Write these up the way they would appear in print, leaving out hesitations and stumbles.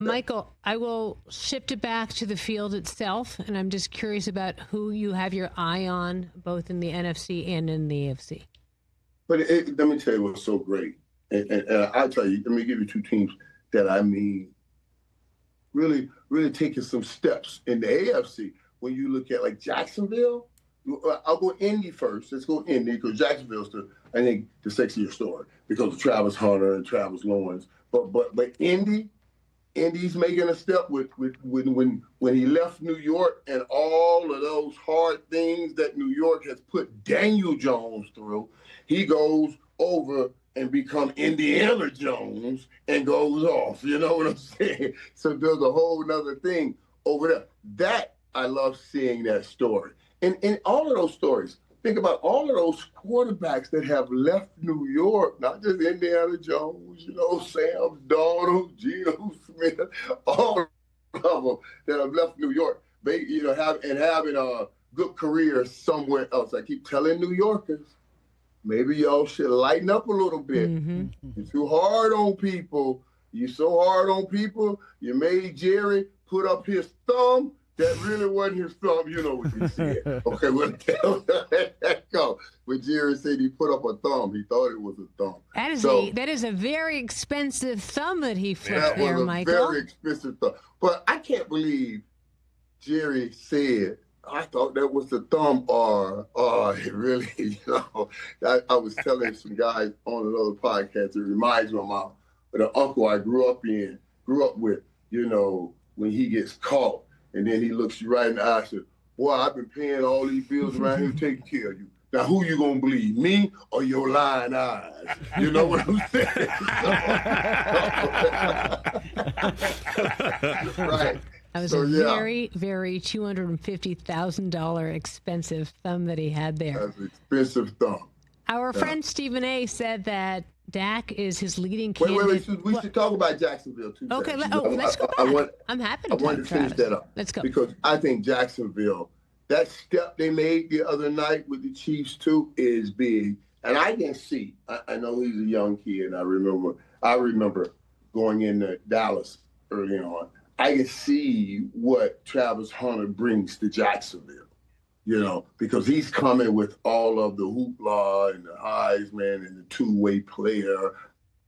Michael, I will shift it back to the field itself, and I'm just curious about who you have your eye on, both in the NFC and in the AFC. But let me tell you what's so great. And I'll tell you, let me give you two teams that I mean really, really taking some steps in the AFC. When you look at like Jacksonville, I'll go Indy first. Let's go Indy because Jacksonville's I think the sexier story because of Travis Hunter and Travis Lawrence. But Indy's making a step with when he left New York and all of those hard things that New York has put Daniel Jones through. He goes over and become Indiana Jones and goes off. You know what I'm saying? So there's a whole nother thing over there. That I love seeing that story. And all of those stories, think about all of those quarterbacks that have left New York, not just Indiana Jones, Sam Darnold, Geno Smith, all of them that have left New York, having a good career somewhere else. I keep telling New Yorkers, maybe y'all should lighten up a little bit. Mm-hmm. You're too hard on people. You're so hard on people. You made Jerry put up his thumb. That really wasn't his thumb, you know what he said. Okay, well, let that go. When Jerry said he put up a thumb, he thought it was a thumb. That is a very expensive thumb that he flipped there, Michael. That was a very expensive thumb. But I can't believe Jerry said, I thought that was the thumb, or it really, I was telling some guys on another podcast, it reminds me of the uncle I grew up with, when he gets caught. And then he looks you right in the eye and says, boy, I've been paying all these bills around here taking care of you. Now, who you going to believe, me or your lying eyes? You know what I'm saying? Right. That was very, very $250,000 expensive thumb that he had there. That's an expensive thumb. Our friend Stephen A. said that Dak is his leading candidate. Wait. We should talk about Jacksonville, too. Okay, let's go back. I'm happy to talk, I wanted to finish that up. Let's go. Because I think Jacksonville, that step they made the other night with the Chiefs, too, is big. And I can see, I know he's a young kid, and I remember going into Dallas early on. I can see what Travis Hunter brings to Jacksonville. Because he's coming with all of the hoopla and the Heisman and the two-way player.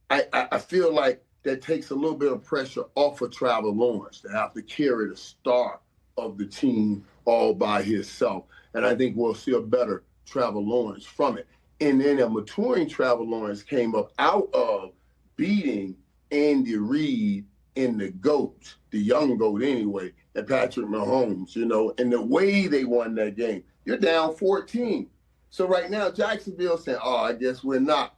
I feel like that takes a little bit of pressure off of Travis Lawrence to have to carry the star of the team all by himself. And I think we'll see a better Travis Lawrence from it. And then a maturing Travis Lawrence came up out of beating Andy Reid in the GOAT, the young GOAT anyway, and Patrick Mahomes, and the way they won that game. You're down 14. So right now, Jacksonville saying, I guess we're not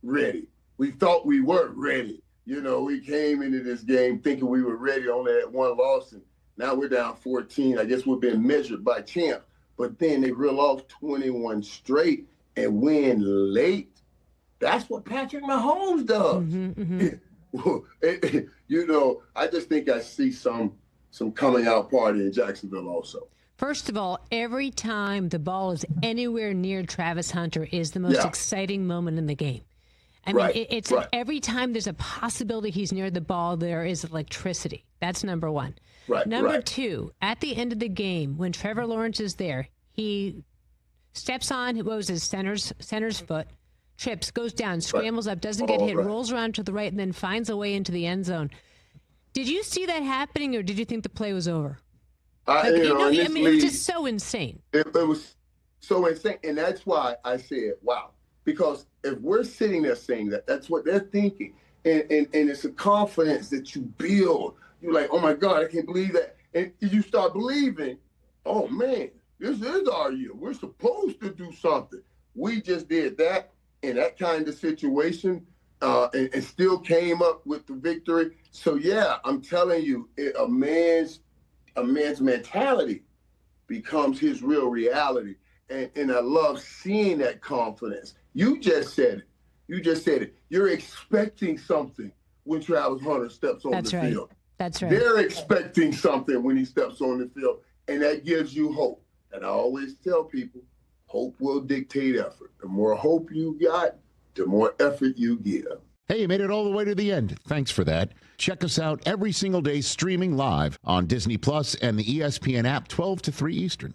ready. We thought we were ready. We came into this game thinking we were ready, only had one loss, and now we're down 14. I guess we've been measured by champs. But then they reel off 21 straight and win late. That's what Patrick Mahomes does. Mm-hmm. I just think I see some coming out party in Jacksonville also. First of all, every time the ball is anywhere near Travis Hunter is the most exciting moment in the game. I mean, it's like every time there's a possibility he's near the ball, there is electricity. That's number one. Number two, at the end of the game, when Trevor Lawrence is there, he steps on, his center's foot, trips, goes down, scrambles up, doesn't get hit, rolls around to the right, and then finds a way into the end zone. Did you see that happening, or did you think the play was over? It was just so insane. It was so insane, and that's why I said, wow. Because if we're sitting there saying that, that's what they're thinking. And it's a confidence that you build. You're like, oh, my God, I can't believe that. And you start believing, oh, man, this is our year. We're supposed to do something. We just did that in that kind of situation and still came up with the victory. So, yeah, I'm telling you, a man's mentality becomes his real reality. And I love seeing that confidence. You just said it. You're expecting something when Travis Hunter steps on the field. That's right. They're expecting something when he steps on the field, and that gives you hope. And I always tell people, hope will dictate effort. The more hope you got, the more effort you give. Hey, you made it all the way to the end. Thanks for that. Check us out every single day streaming live on Disney Plus and the ESPN app 12 to 3 Eastern.